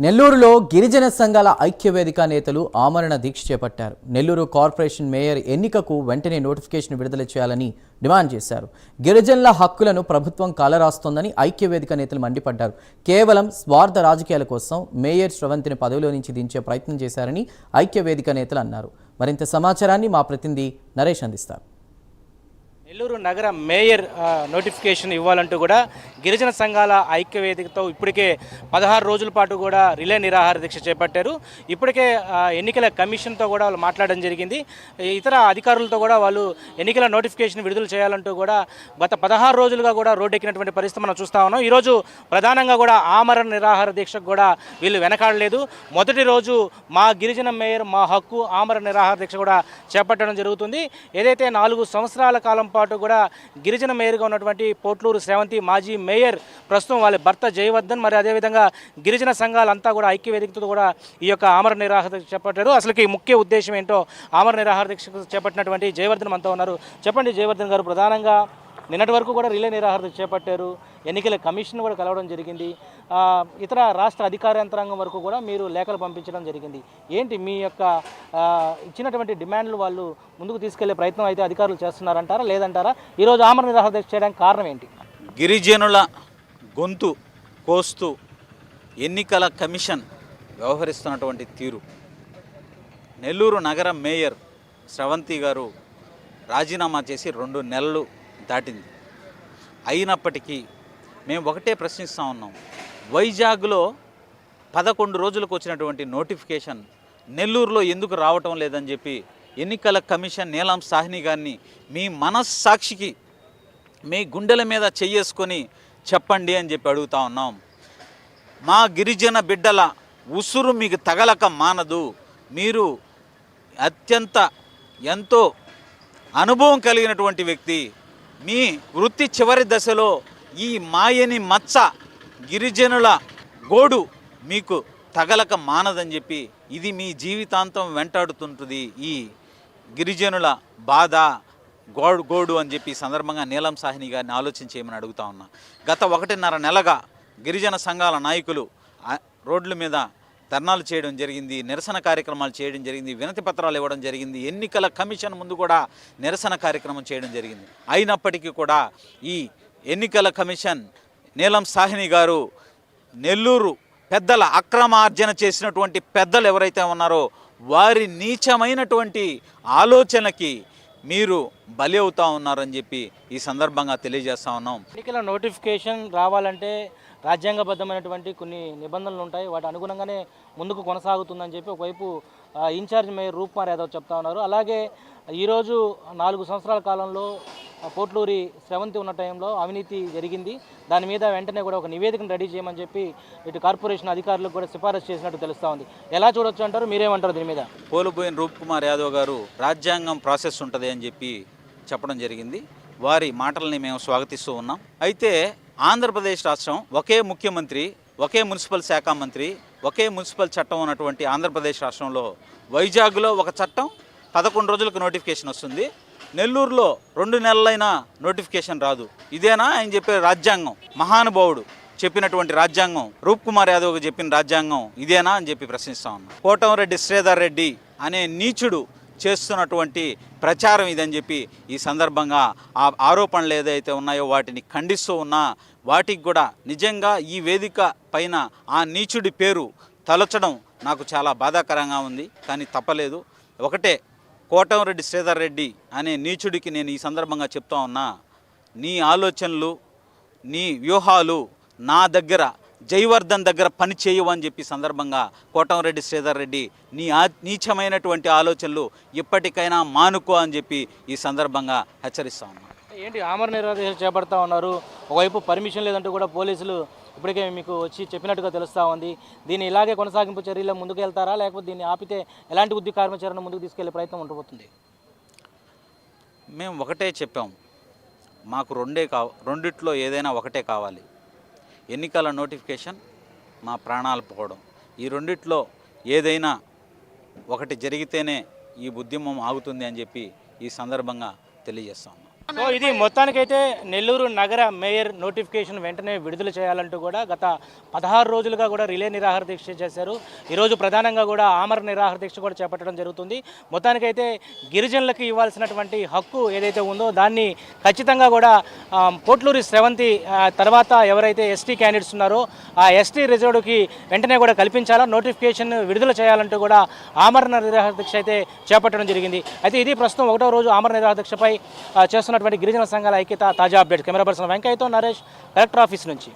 నెల్లూరులో గిరిజన సంఘాల ఐక్యవేదిక నేతలు ఆమరణ దీక్ష చేపట్టారు. నెల్లూరు కార్పొరేషన్ మేయర్ ఎన్నికకు వెంటనే నోటిఫికేషన్ విడుదల చేయాలని డిమాండ్ చేశారు. గిరిజనుల హక్కులను ప్రభుత్వం కాలరాస్తోందని ఐక్యవేదిక నేతలు మండిపడ్డారు. కేవలం స్వార్థ రాజకీయాల కోసం మేయర్ శ్రవంతిని పదవిలో నుంచి దించే ప్రయత్నం చేశారని ఐక్యవేదిక నేతలు అన్నారు. మరింత సమాచారాన్ని మా ప్రతినిధి నరేష్ అందిస్తారు. నెల్లూరు నగర మేయర్ నోటిఫికేషన్ ఇవ్వాలంటూ కూడా గిరిజన సంఘాల ఐక్యవేదికతో ఇప్పటికే 16 రోజుల పాటు కూడా రిలే నిరాహార దీక్ష చేపట్టారు. ఇప్పటికే ఎన్నికల కమిషన్తో కూడా వాళ్ళు మాట్లాడడం జరిగింది. ఇతర అధికారులతో కూడా వాళ్ళు ఎన్నికల నోటిఫికేషన్ విడుదల చేయాలంటూ కూడా గత 16 రోజులుగా కూడా రోడ్డెక్కినటువంటి పరిస్థితి మనం చూస్తా ఉన్నాం. ఈరోజు ప్రధానంగా కూడా ఆమరణ నిరాహార దీక్షకు కూడా వీళ్ళు వెనకాడలేదు. మొదటి రోజు మా గిరిజన మేయర్ మా హక్కు ఆమరణ నిరాహార దీక్ష కూడా చేపట్టడం జరుగుతుంది. ఏదైతే 4 సంవత్సరాల కాలం పాటు కూడా గిరిజన మేయర్గా ఉన్నటువంటి పోట్లూరు శ్రవంతి మాజీ మేయర్ ప్రస్తుతం వాళ్ళ భర్త జయవర్ధన్ మరి అదేవిధంగా గిరిజన సంఘాలంతా కూడా ఐక్యవేదికతో కూడా ఈ యొక్క ఆమరణ నిరాహార దీక్ష చేపట్టారు. అసలుకి ముఖ్య ఉద్దేశం ఏంటో ఆమరణ నిరాహార దీక్ష చేపట్టినటువంటి జయవర్ధన్ మనతో ఉన్నారు. చెప్పండి జయవర్ధన్ గారు, ప్రధానంగా నిన్నటి వరకు కూడా రిలే నిరాహార దీక్ష చేపట్టారు. ఎన్నికల కమిషన్ కూడా కలవడం జరిగింది. ఇతర రాష్ట్ర అధికార యంత్రాంగం వరకు కూడా మీరు లేఖలు పంపించడం జరిగింది. ఏంటి మీ యొక్క ఇచ్చినటువంటి డిమాండ్లు వాళ్ళు ముందుకు తీసుకెళ్లే ప్రయత్నం అయితే అధికారులు చేస్తున్నారంటారా లేదంటారా? ఈరోజు ఆమరణ నిరాహార దీక్ష చేయడానికి కారణం ఏంటి? గిరిజనుల గొంతు కోస్తూ ఎన్నికల కమిషన్ వ్యవహరిస్తున్నటువంటి తీరు, నెల్లూరు నగర మేయర్ శ్రవంతి గారు రాజీనామా చేసి 2 నెలలు దాటింది. అయినప్పటికీ మేము ఒకటే ప్రశ్నిస్తూ ఉన్నాం. వైజాగ్లో 11 రోజులకు వచ్చినటువంటి నోటిఫికేషన్ నెల్లూరులో ఎందుకు రావటం లేదని చెప్పి ఎన్నికల కమిషన్ నీలం సాహ్ని గారిని మీ మనస్సాక్షికి మీ గుండెల మీద చెయ్యేసుకొని చెప్పండి అని చెప్పి అడుగుతా ఉన్నాం. మా గిరిజన బిడ్డల ఉసురు మీకు తగలక మానదు. మీరు ఎంతో అనుభవం కలిగినటువంటి వ్యక్తి. మీ వృత్తి చివరి దశలో ఈ మాయని మచ్చ గిరిజనుల గోడు మీకు తగలక మానదని చెప్పి ఇది మీ జీవితాంతం వెంటాడుతుంటుంది. ఈ గిరిజనుల బాధ గోడు అని చెప్పి సందర్భంగా నీలం సాహ్ని గారిని ఆలోచన చేయమని అడుగుతా ఉన్నా. గత 1.5 నెలగా గిరిజన సంఘాల నాయకులు రోడ్ల మీద ధర్నాలు చేయడం జరిగింది, నిరసన కార్యక్రమాలు చేయడం జరిగింది, వినతి పత్రాలు ఇవ్వడం జరిగింది, ఎన్నికల కమిషన్ ముందు కూడా నిరసన కార్యక్రమం చేయడం జరిగింది. అయినప్పటికీ కూడా ఈ ఎన్నికల కమిషన్ నీలం సాహ్ని గారు నెల్లూరు పెద్దల అక్రమార్జన చేసినటువంటి పెద్దలు ఎవరైతే ఉన్నారో వారి నీచమైనటువంటి ఆలోచనకి మీరు బలి అవుతా ఉన్నారని చెప్పి ఈ సందర్భంగా తెలియజేస్తా ఉన్నాం. ఎన్నికల నోటిఫికేషన్ రావాలంటే రాజ్యాంగబద్ధమైనటువంటి కొన్ని నిబంధనలు ఉంటాయి. వాటి అనుగుణంగానే ముందుకు కొనసాగుతుందని చెప్పి ఒకవైపు ఇన్ఛార్జ్ మేయర్ రూప్కుమార్ యాదవ్ చెప్తా ఉన్నారు. అలాగే ఈరోజు 4 సంవత్సరాల కాలంలో పోట్లూరి శ్రవంతి ఉన్న టైంలో అవినీతి జరిగింది. దాని మీద వెంటనే కూడా ఒక నివేదికను రెడీ చేయమని చెప్పి ఇటు కార్పొరేషన్ అధికారులకు కూడా సిఫారసు చేసినట్టు తెలుస్తూ ఉంది. ఎలా చూడొచ్చు అంటారు? మీరేమంటారు దీని మీద? పోలుబోయిన రూప్కుమార్ యాదవ్ గారు రాజ్యాంగం ప్రాసెస్ ఉంటుంది అని చెప్పి చెప్పడం జరిగింది. వారి మాటల్ని మేము స్వాగతిస్తూ ఉన్నాం. అయితే ఆంధ్రప్రదేశ్ రాష్ట్రం ఒకే ముఖ్యమంత్రి, ఒకే మున్సిపల్ శాఖ మంత్రి, ఒకే మున్సిపల్ చట్టం ఉన్నటువంటి ఆంధ్రప్రదేశ్ రాష్ట్రంలో వైజాగ్లో ఒక చట్టం 11 రోజులకు నోటిఫికేషన్ వస్తుంది. నెల్లూరులో 2 నెలలైనా నోటిఫికేషన్ రాదు. ఇదేనా ఆయన చెప్పే రాజ్యాంగం? మహానుభావుడు చెప్పినటువంటి రాజ్యాంగం, రూప్కుమార్ యాదవ్ చెప్పిన రాజ్యాంగం ఇదేనా అని చెప్పి ప్రశ్నిస్తా ఉన్నాం. కోటంరెడ్డి శ్రీధర్ రెడ్డి అనే నీచుడు చేస్తున్నటువంటి ప్రచారం ఇదని చెప్పి ఈ సందర్భంగా ఆ ఆరోపణలు ఏదైతే ఉన్నాయో వాటిని ఖండిస్తూ ఉన్నా, వాటికి కూడా నిజంగా ఈ వేదిక పైన ఆ నీచుడి పేరు తలచడం నాకు చాలా బాధాకరంగా ఉంది. కానీ తప్పలేదు. ఒకటే, కోటంరెడ్డి శ్రీధర్ రెడ్డి అనే నీచుడికి నేను ఈ సందర్భంగా చెప్తా ఉన్నా, నీ ఆలోచనలు నీ వ్యూహాలు నా దగ్గర జయవర్ధన్ దగ్గర పని చేయవు అని చెప్పి సందర్భంగా కోటంరెడ్డి శ్రీధర్ రెడ్డి నీ నీచమైనటువంటి ఆలోచనలు ఇప్పటికైనా మానుకో అని చెప్పి ఈ సందర్భంగా హెచ్చరిస్తా ఉన్నా. ఏంటి ఆమరణ నిరాహార దీక్ష చేపడతా ఉన్నారు? ఒకవైపు పర్మిషన్ లేదంటూ కూడా పోలీసులు ఇప్పటికే మీకు వచ్చి చెప్పినట్టుగా తెలుస్తూ ఉంది. దీన్ని ఇలాగే కొనసాగింపు చర్యలు ముందుకు వెళ్తారా, లేకపోతే దీన్ని ఆపితే ఎలాంటి ఉద్యోగ కార్యాచరణ ముందుకు తీసుకెళ్లే ప్రయత్నం ఉండబోతుంది? మేము ఒకటే చెప్పాం, మాకు రెండిట్లో ఏదైనా ఒకటే కావాలి. ఎన్నికల నోటిఫికేషన్, మా ప్రాణాలు పోవడం. ఈ రెండిట్లో ఏదైనా ఒకటి జరిగితేనే ఈ ఉద్యమం ఆగుతుంది అని చెప్పి ఈ సందర్భంగా తెలియజేస్తాము. సో ఇది మొత్తానికైతే నెల్లూరు నగర మేయర్ నోటిఫికేషన్ వెంటనే విడుదల చేయాలంటూ కూడా గత 16 రోజులుగా కూడా రిలే నిరాహార దీక్ష చేశారు. ఈరోజు ప్రధానంగా కూడా ఆమరణ నిరాహార దీక్ష కూడా చేపట్టడం జరుగుతుంది. మొత్తానికైతే గిరిజనులకు ఇవ్వాల్సినటువంటి హక్కు ఏదైతే ఉందో దాన్ని ఖచ్చితంగా కూడా పోట్లూరి శ్రవంతి తర్వాత ఎవరైతే ఎస్టీ క్యాండిడేట్స్ ఉన్నారో ఆ ఎస్టీ రిజర్వ్డ్కి వెంటనే కూడా కల్పించాలా, నోటిఫికేషన్ విడుదల చేయాలంటూ కూడా ఆమరణ నిరాహార దీక్ష అయితే చేపట్టడం జరిగింది. అయితే ఇది ప్రస్తుతం 1వ రోజు ఆమరణ నిరాహార దీక్షపై చేస్తున్నటువంటి గిరిజన సంఘాల ఐక్యత తాజా అప్డేట్. కెమెరా పర్సన్ వెంకయ్యతో నరేష్, కలెక్టర్ ఆఫీస్ నుంచి.